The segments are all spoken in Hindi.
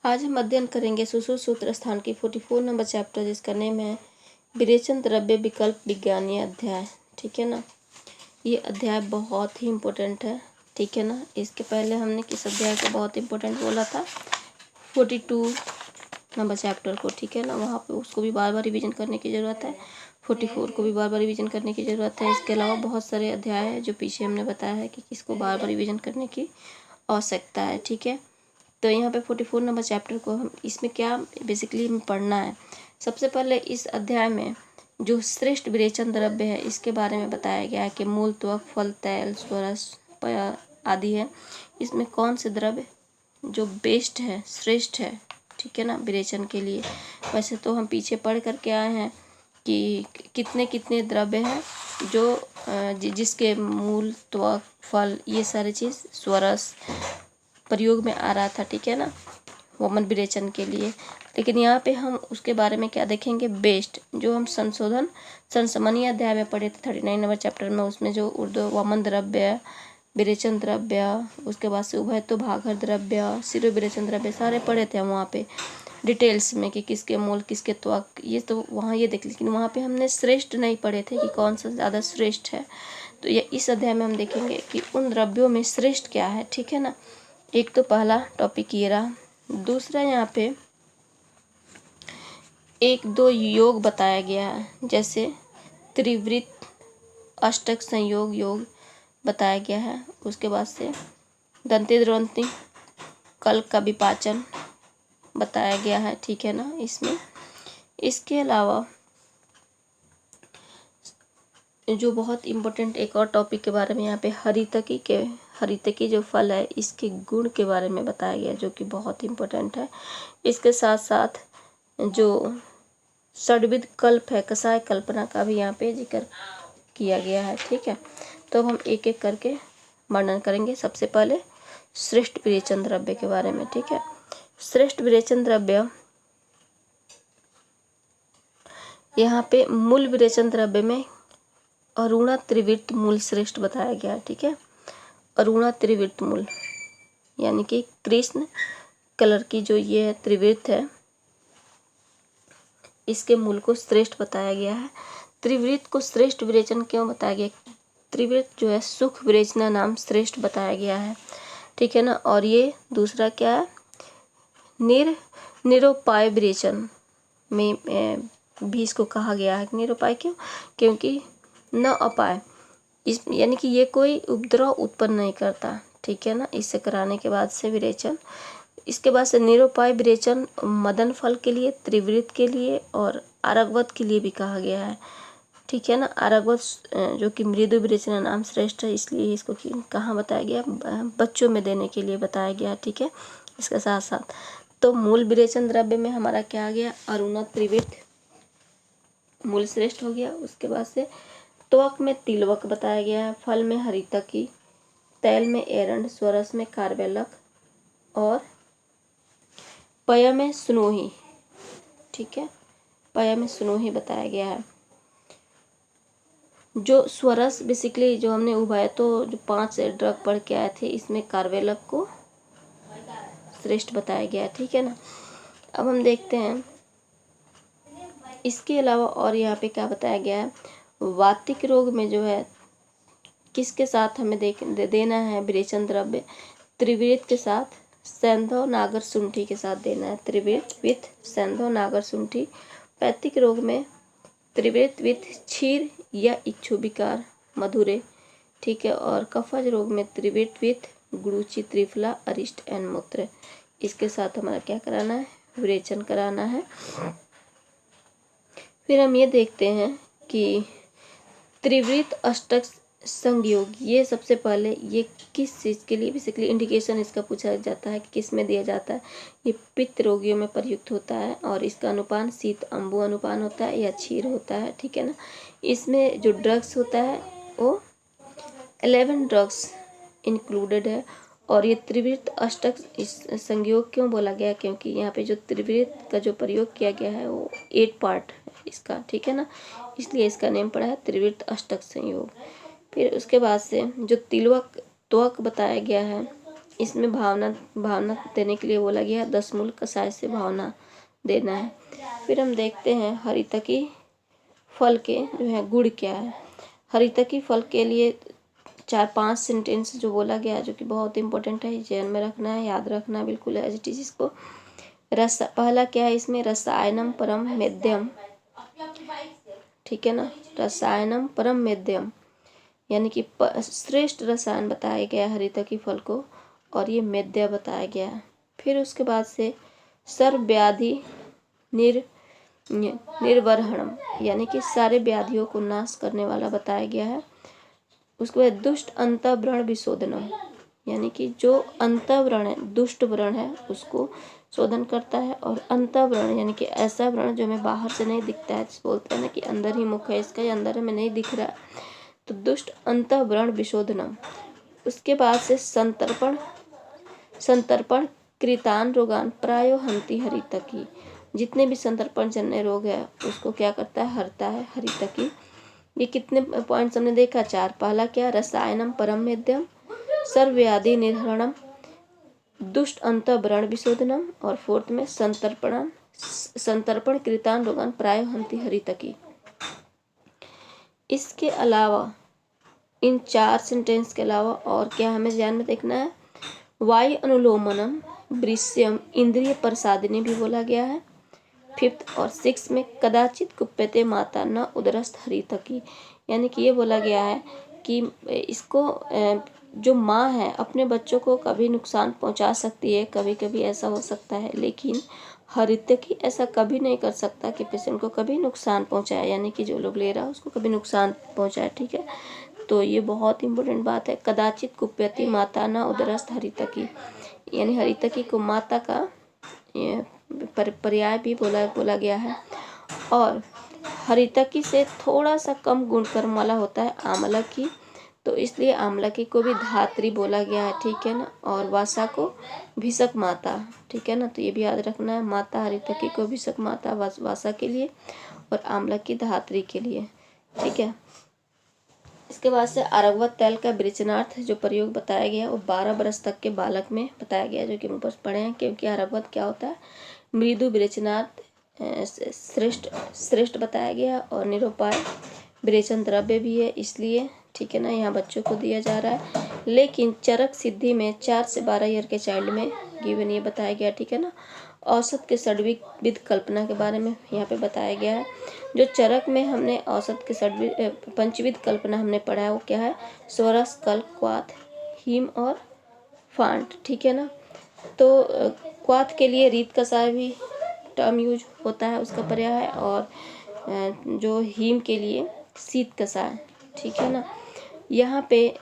आज हम अध्ययन करेंगे सुश्रुत स्थान की 44 नंबर चैप्टर, जिसका नेम है विरेचन द्रव्य विकल्प विज्ञानीय अध्याय। ठीक है ना, ये अध्याय बहुत ही इम्पोर्टेंट है। ठीक है ना, इसके पहले हमने किस अध्याय को बहुत इम्पोर्टेंट बोला था, 42 नंबर चैप्टर को। ठीक है ना, वहाँ पे उसको भी बार बार रिवीजन करने की ज़रूरत है। 44 को भी बार बार रिवीजन करने की ज़रूरत है। इसके अलावा बहुत सारे अध्याय हैं जो पीछे हमने बताया है कि किसको बार बार रिवीजन करने की आवश्यकता है। ठीक है, तो यहाँ पे 44 नंबर चैप्टर को हम इसमें क्या बेसिकली पढ़ना है। सबसे पहले इस अध्याय में जो श्रेष्ठ विरेचन द्रव्य है इसके बारे में बताया गया है कि मूल, त्वक, फल, तैल, स्वरस आदि है। इसमें कौन से द्रव्य जो बेस्ट है, श्रेष्ठ है, ठीक है ना, विरेचन के लिए। वैसे तो हम पीछे पढ़ करके आए हैं कि कितने कितने द्रव्य हैं जो जिसके मूल, त्वक, फल, ये सारी चीज़ स्वरस प्रयोग में आ रहा था। ठीक है ना, वमन विरेचन के लिए। लेकिन यहाँ पे हम उसके बारे में क्या देखेंगे, बेस्ट, जो हम संशमनीय अध्याय में पढ़े थे 39 नंबर चैप्टर में। उसमें जो उर्ध्व वमन द्रव्य, विरेचन द्रव्य, उसके बाद से उभयतो भागहर द्रव्य, शिरो विरेचन द्रव्य सारे पढ़े थे हम वहाँ पे डिटेल्स में कि किसके मूल, किसके त्वक, ये तो वहाँ ये देख। लेकिन वहाँ पे हमने श्रेष्ठ नहीं पढ़े थे कि कौन सा ज़्यादा श्रेष्ठ है। तो ये इस अध्याय में हम देखेंगे कि उन द्रव्यों में श्रेष्ठ क्या है। ठीक है ना, एक तो पहला टॉपिक ये रहा। दूसरा यहाँ पे एक दो योग बताया गया है, जैसे त्रिवृत्त, अष्टक संयोग योग बताया गया है। उसके बाद से दंती द्रवंती कल्प का विपाचन बताया गया है। ठीक है ना, इसमें इसके अलावा जो बहुत इम्पोर्टेंट एक और टॉपिक के बारे में यहाँ पे हरितकी जो फल है इसके गुण के बारे में बताया गया, जो कि बहुत इम्पोर्टेंट है। इसके साथ साथ जो षड्विध कल्प है, कषाय कल्पना का भी यहाँ पे जिक्र किया गया है। ठीक है, तो हम एक एक करके वर्णन करेंगे। सबसे पहले श्रेष्ठ विरेचन द्रव्य के बारे में। ठीक है, श्रेष्ठ विरेचन द्रव्य, यहाँ पे मूल विरेचन द्रव्य में अरुणा त्रिवृत्त मूल श्रेष्ठ बताया गया है। ठीक है, अरुणा त्रिवृत्त मूल यानी कि कृष्ण कलर की जो ये है त्रिवृत्त है, इसके मूल को श्रेष्ठ बताया गया है। त्रिवृत्त को श्रेष्ठ विरेचन क्यों बताया गया, त्रिवृत्त जो है सुख विरेचना नाम श्रेष्ठ बताया गया है। ठीक है ना, और ये दूसरा क्या है, निरुपाय विरेचन में भी इसको कहा गया है। निरुपाय क्यों, क्योंकि न अपाय, इस यानी कि ये कोई उपद्रव उत्पन्न नहीं करता। ठीक है ना, इससे कराने के बाद से विरेचन। इसके बाद से निरुपाय विरेचन मदन फल के लिए, त्रिवृत्त के लिए और आरगवत के लिए भी कहा गया है। ठीक है ना, आरगवत जो कि मृदु विरेचन नाम श्रेष्ठ है, इसलिए इसको कहाँ बताया गया, बच्चों में देने के लिए बताया गया। ठीक है, इसके साथ साथ तो मूल विरेचन द्रव्य में हमारा क्या आ गया, अरुणा त्रिवृत्त मूल श्रेष्ठ हो गया। उसके बाद से त्वक में तिलवक बताया गया है, फल में हरितकी, तैल में एरंड, स्वरस में कार्वेलक और पय में स्नोही। ठीक है, पय में स्नोही बताया गया है। जो स्वरस बेसिकली जो हमने उभयतो जो 5 ड्रग पढ़ के आए थे, इसमें कार्वेलक को श्रेष्ठ बताया गया है। ठीक है ना, अब हम देखते हैं इसके अलावा और यहाँ पे क्या बताया गया है। वातिक रोग में जो है किसके साथ हमें देना है विरेचन द्रव्य, त्रिवृत्त के साथ सैंधव नागर शुंठी के साथ देना है, त्रिवृत्त विथ सैंधव नागर शुंठी। पैतिक रोग में त्रिवृत्त विथ क्षीर या इच्छु विकार मधुरे। ठीक है, और कफज रोग में त्रिवृत्त विथ गुरुचि, त्रिफला, अरिष्ट एंड मूत्र। इसके साथ हमारा क्या कराना है, विरेचन कराना है। फिर हम ये देखते हैं कि त्रिवृत्त अष्टक संयोग, ये सबसे पहले ये किस चीज़ के लिए बेसिकली इंडिकेशन इसका पूछा जाता है कि किस में दिया जाता है। ये पित्त रोगियों में प्रयुक्त होता है और इसका अनुपान शीत अम्बु अनुपान होता है या क्षीर होता है। ठीक है ना, इसमें जो ड्रग्स होता है वो 11 ड्रग्स इंक्लूडेड है। और ये त्रिवृत्त अष्टक संयोग क्यों बोला गया, क्योंकि यहाँ पे जो त्रिवृत्त का जो प्रयोग किया गया है वो 8 पार्ट है इसका। ठीक है ना, इसलिए इसका नेम पड़ा है त्रिवृत्त अष्टक संयोग। फिर उसके बाद से जो त्वक बताया गया है, इसमें भावना भावना देने के लिए बोला गया 10 मूल कषाय से भावना देना है। फिर हम देखते हैं हरितकी फल के जो है गुण क्या है। हरितकी फल के लिए 4-5 सेंटेंस जो बोला गया है, जो कि बहुत इंपॉर्टेंट है, जहन में रखना है, याद रखना है बिल्कुल एज इट इज इसको। पहला क्या है इसमें, रसायनम परम मेद्यम, ठीक है ना, रसायनम परम मेद्यम, यानी कि श्रेष्ठ रसायन बताया गया है हरितकी फल को, और ये मेद्य बताया गया है। फिर उसके बाद से सर्वव्याधि निर्वहणम, यानी कि सारे व्याधियों को नाश करने वाला बताया गया है। उसके बाद दुष्ट अंतःव्रण विशोधनम, यानी कि जो अंतःव्रण है, दुष्ट व्रण है, उसको शोधन करता है। और अंतःव्रण यानी कि ऐसा व्रण जो हमें बाहर से नहीं दिखता है, बोलते हैं ना कि अंदर ही मुख है इसका, या अंदर हमें नहीं दिख रहा है, तो दुष्ट अंतःव्रण विशोधनम। उसके बाद से संतर्पण कृतान रोगान प्रायो हंति हरितकी, जितने भी संतर्पण जन्य रोग है उसको क्या करता है, हरता है हरितकी। ये कितने पॉइंट्स हमने देखा, 4। पहला क्या, रसायनम परम मेद्यम, सर्वव्याधि निर्हरणम, दुष्ट अंतःव्रण विशोधनम, और 4th में संतर्पण कृतान रोगान प्रायो हंति हरितकी। इसके अलावा इन 4 सेंटेंस के अलावा और क्या हमें ध्यान में देखना है, वायु अनुलोमनम दृश्यम इंद्रिय प्रसादिनी भी बोला गया है। 5th और 6th में कदाचित कुप्यते माता न उदरस्थ हरितकी, यानी कि ये बोला गया है कि इसको जो माँ है अपने बच्चों को कभी नुकसान पहुंचा सकती है, कभी कभी ऐसा हो सकता है, लेकिन हरितकी ऐसा कभी नहीं कर सकता कि पेशेंट को कभी नुकसान पहुंचाए, यानी कि जो लोग ले रहा है उसको कभी नुकसान पहुंचाए, ठीक है। तो ये बहुत इंपॉर्टेंट बात है, कदाचित कुप्यति माता न उदरस्थ हरितकी, यानी हरितकी को माता का पर्याय भी बोला गया है। और हरितकी से थोड़ा सा कम गुणकर्म वाला होता है आमलकी, तो इसलिए आमलकी को भी धात्री बोला गया है, ठीक है ना। और वासा को भिषक माता, ठीक है ना, तो ये भी याद रखना है, माता हरितकी को भिषक माता वासा के लिए, और आमलकी धात्री के लिए, ठीक है। इसके बाद से अरगवत तैल का विरेचनार्थ जो प्रयोग बताया गया वो 12 वर्ष तक के बालक में बताया गया, जो कि हम ऊपर पढ़े हैं। क्योंकि अरगवत क्या होता है, मृदु विरेचनार्थ श्रेष्ठ बताया गया, और निरुपाय विरेचन द्रव्य भी है, इसलिए, ठीक है ना, यहाँ बच्चों को दिया जा रहा है। लेकिन चरक सिद्धि में 4 से 12 ईयर के चाइल्ड में गिवन ये बताया गया, ठीक है ना। औसत के षड्विध कल्पना के बारे में यहाँ पे बताया गया है। जो चरक में हमने औसत के पंचविध कल्पना हमने पढ़ा है, वो क्या है, स्वरस, कल, क्वाथ, हीम और फांट, ठीक है ना। तो क्वाथ के लिए रीत कषाय भी टर्म यूज होता है, उसका पर्याय है, और जो हीम के लिए शीत कषाय, ठीक है ना। यहाँ पे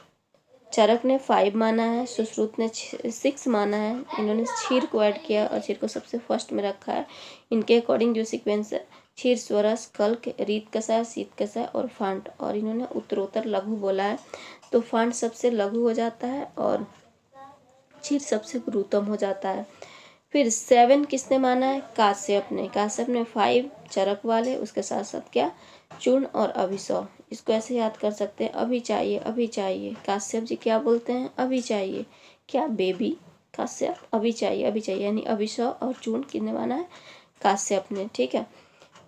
चरक ने 5 माना है, सुश्रुत ने 6 माना है। इन्होंने क्षीर को ऐड किया और क्षीर को सबसे फर्स्ट में रखा है। इनके अकॉर्डिंग जो सीक्वेंस है, क्षीर, स्वरस, कल्क, रीत कषाय, शीत कषाय और फांट, और इन्होंने उत्तरोत्तर लघु बोला है, तो फांट सबसे लघु हो जाता है और क्षीर सबसे गुरुतम हो जाता है। फिर 7 किसने माना है, काश्यप ने। काश्यप ने 5 चरक वाले, उसके साथ साथ क्या, चूर्ण और अभिसव। इसको ऐसे याद कर सकते हैं, अभी चाहिए अभी चाहिए। काश्यप जी क्या बोलते हैं, अभी चाहिए, क्या बेबी, काश्यप अभी चाहिए, यानी अभिसव और चूर्ण किसने माना है, काश्यप ने, ठीक है।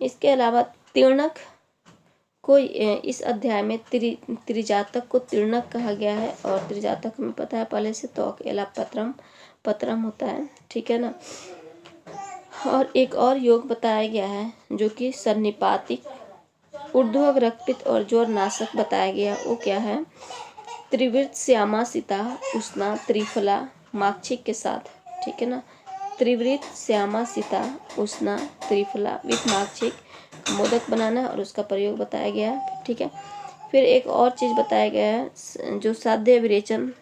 इसके अलावा तीर्णक को इस अध्याय में त्रिजातक को तीर्णक कहा गया है, और त्रिजातक हमें पता है पहले से, तो अकेला पत्रम होता है, ठीक है ना। और एक और योग बताया गया है जो कि सन्निपातिक, ऊर्ध्व रक्तपित्त और ज्वर नाशक बताया गया, वो क्या है, त्रिवृत श्यामा सीता उष्णा त्रिफला माक्षिक के साथ, ठीक है ना। त्रिवृत श्यामा सीता उष्णा त्रिफला विथ माक्षिक मोदक बनाना और उसका प्रयोग बताया गया है, ठीक है। फिर एक और चीज बताया गया है जो साध्य विरेचन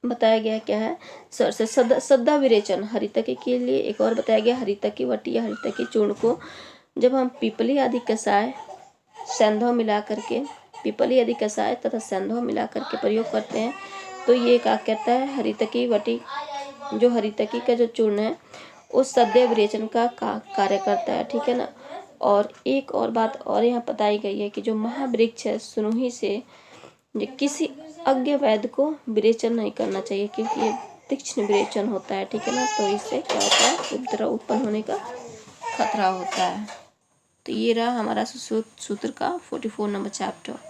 बताया गया, क्या है, सद्धा विरेचन हरितकी के लिए एक और बताया गया। हरितकी वटी या हरितकी चूर्ण को जब हम पीपली आदि कषाय सेंधव मिला करके, पीपली आदि कषाय तथा सेंधव मिला करके प्रयोग करते हैं, तो ये क्या कहता है, हरितकी वटी, जो हरितकी का जो चूर्ण है उस सद्य विरेचन का कार्य करता है, ठीक है ना। और एक और बात और यहाँ बताई गई है कि जो महावृक्ष है सुनुही से किसी अज्ञ वैध को विरेचन नहीं करना चाहिए, क्योंकि ये तीक्ष्ण विरेचन होता है, ठीक है ना। तो इससे क्या होता है, उपद्रव उत्पन्न होने का खतरा होता है। तो ये रहा हमारा सूत्र का 44 नंबर चैप्टर।